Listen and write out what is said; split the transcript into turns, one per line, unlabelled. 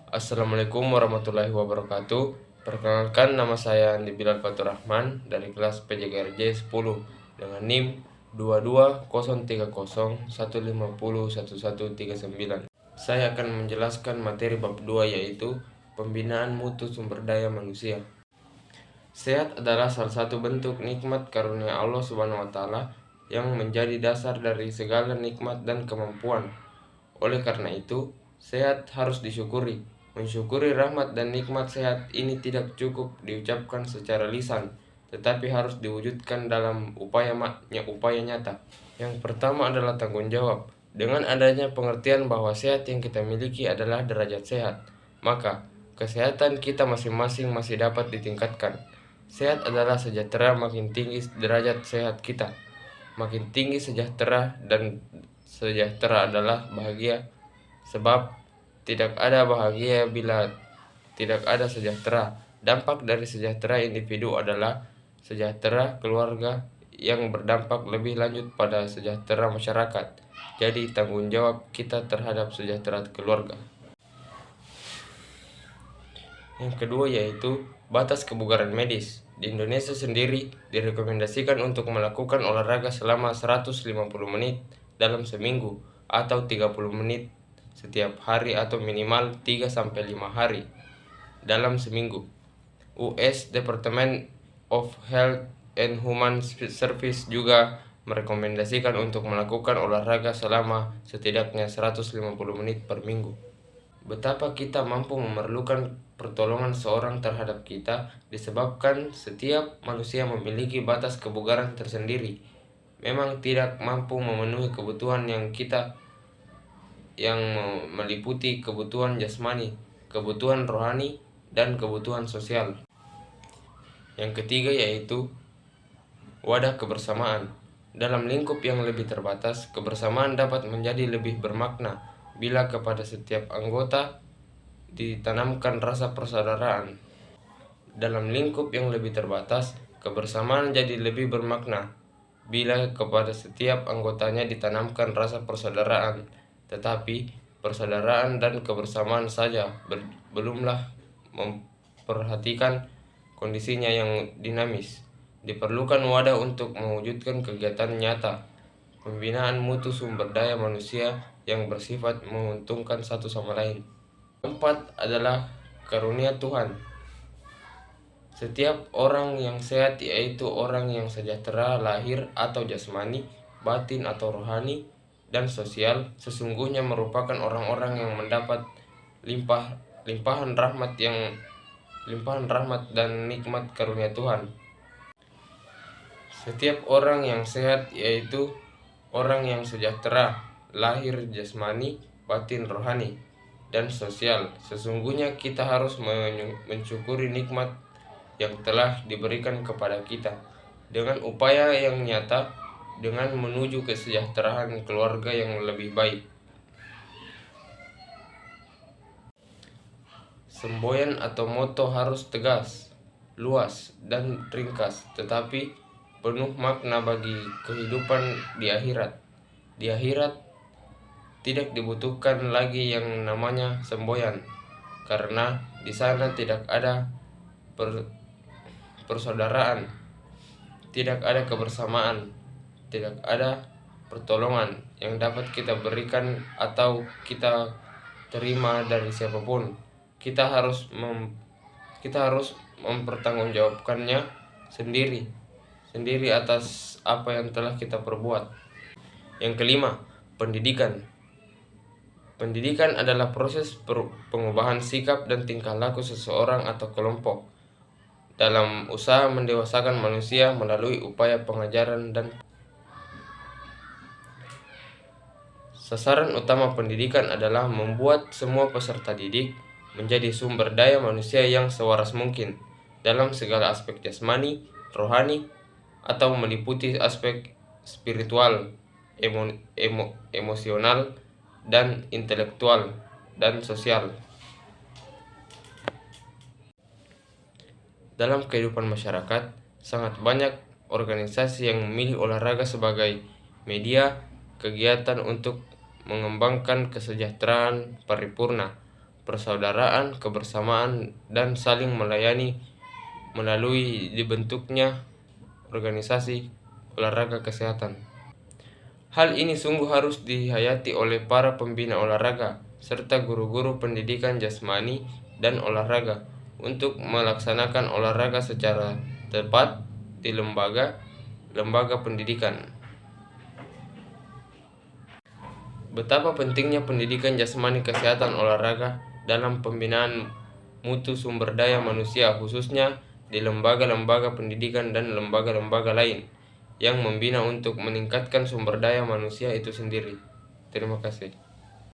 Assalamualaikum warahmatullahi wabarakatuh. Perkenalkan, nama saya Andi Bilal Fatur Rahman dari kelas PJKRJ 10 dengan NIM 2203015011139. Saya akan menjelaskan materi bab 2, yaitu pembinaan mutu sumber daya manusia. Sehat adalah salah satu bentuk nikmat karunia Allah Subhanahu wa taala yang menjadi dasar dari segala nikmat dan kemampuan. Oleh karena itu, sehat harus disyukuri. Mensyukuri rahmat dan nikmat sehat ini tidak cukup diucapkan secara lisan, tetapi harus diwujudkan dalam upaya nyata. Yang pertama adalah tanggung jawab. Dengan adanya pengertian bahwa sehat yang kita miliki adalah derajat sehat, maka kesehatan kita masing-masing masih dapat ditingkatkan. Sehat adalah sejahtera, makin tinggi derajat sehat kita, makin tinggi sejahtera, dan sejahtera adalah bahagia. Sebab tidak ada bahagia bila tidak ada sejahtera. Dampak dari sejahtera individu adalah sejahtera keluarga yang berdampak lebih lanjut pada sejahtera masyarakat. Jadi tanggung jawab kita terhadap sejahtera keluarga. Yang kedua yaitu batas kebugaran medis. Di Indonesia sendiri direkomendasikan untuk melakukan olahraga selama 150 menit dalam seminggu atau 30 menit setiap hari atau minimal 3-5 hari dalam seminggu. US Department of Health and Human Services juga merekomendasikan untuk melakukan olahraga selama setidaknya 150 menit per minggu. Betapa kita mampu memerlukan pertolongan seorang terhadap kita disebabkan setiap manusia memiliki batas kebugaran tersendiri. Memang tidak mampu memenuhi kebutuhan yang meliputi kebutuhan jasmani, kebutuhan rohani, dan kebutuhan sosial. Yang ketiga yaitu wadah kebersamaan. Dalam lingkup yang lebih terbatas, kebersamaan dapat menjadi lebih bermakna bila kepada setiap anggota ditanamkan rasa persaudaraan. Dalam lingkup yang lebih terbatas, kebersamaan jadi lebih bermakna bila kepada setiap anggotanya ditanamkan rasa persaudaraan. Tetapi persaudaraan dan kebersamaan saja belumlah memperhatikan kondisinya yang dinamis. Diperlukan wadah untuk mewujudkan kegiatan nyata pembinaan mutu sumber daya manusia yang bersifat menguntungkan satu sama lain. Keempat adalah karunia Tuhan. Setiap orang yang sehat yaitu orang yang sejahtera lahir atau jasmani, batin atau rohani, dan sosial, sesungguhnya merupakan orang-orang yang mendapat limpahan rahmat dan nikmat karunia Tuhan. Setiap orang yang sehat yaitu orang yang sejahtera lahir jasmani, batin rohani, dan sosial. Sesungguhnya kita harus mensyukuri nikmat yang telah diberikan kepada kita dengan upaya yang nyata, dengan menuju kesejahteraan keluarga yang lebih baik. Semboyan atau moto harus tegas, luas, dan ringkas, tetapi penuh makna bagi kehidupan di akhirat. Di akhirat tidak dibutuhkan lagi yang namanya semboyan, karena di sana tidak ada persaudaraan, tidak ada kebersamaan, tidak ada pertolongan yang dapat kita berikan atau kita terima dari siapapun. Kita harus mempertanggungjawabkannya sendiri atas apa yang telah kita perbuat. Yang kelima, pendidikan. Pendidikan adalah proses pengubahan sikap dan tingkah laku seseorang atau kelompok dalam usaha mendewasakan manusia melalui upaya pengajaran dan sasaran utama pendidikan adalah membuat semua peserta didik menjadi sumber daya manusia yang sewaras mungkin dalam segala aspek jasmani, rohani, atau meliputi aspek spiritual, emosional, dan intelektual, dan sosial. Dalam kehidupan masyarakat, sangat banyak organisasi yang memilih olahraga sebagai media kegiatan untuk mengembangkan kesejahteraan paripurna persaudaraan, kebersamaan, dan saling melayani melalui dibentuknya organisasi olahraga kesehatan. Hal ini sungguh harus dihayati oleh para pembina olahraga serta guru-guru pendidikan jasmani dan olahraga untuk melaksanakan olahraga secara tepat di lembaga pendidikan. Betapa pentingnya pendidikan jasmani kesehatan olahraga dalam pembinaan mutu sumber daya manusia, khususnya di lembaga-lembaga pendidikan dan lembaga-lembaga lain yang membina untuk meningkatkan sumber daya manusia itu sendiri. Terima kasih.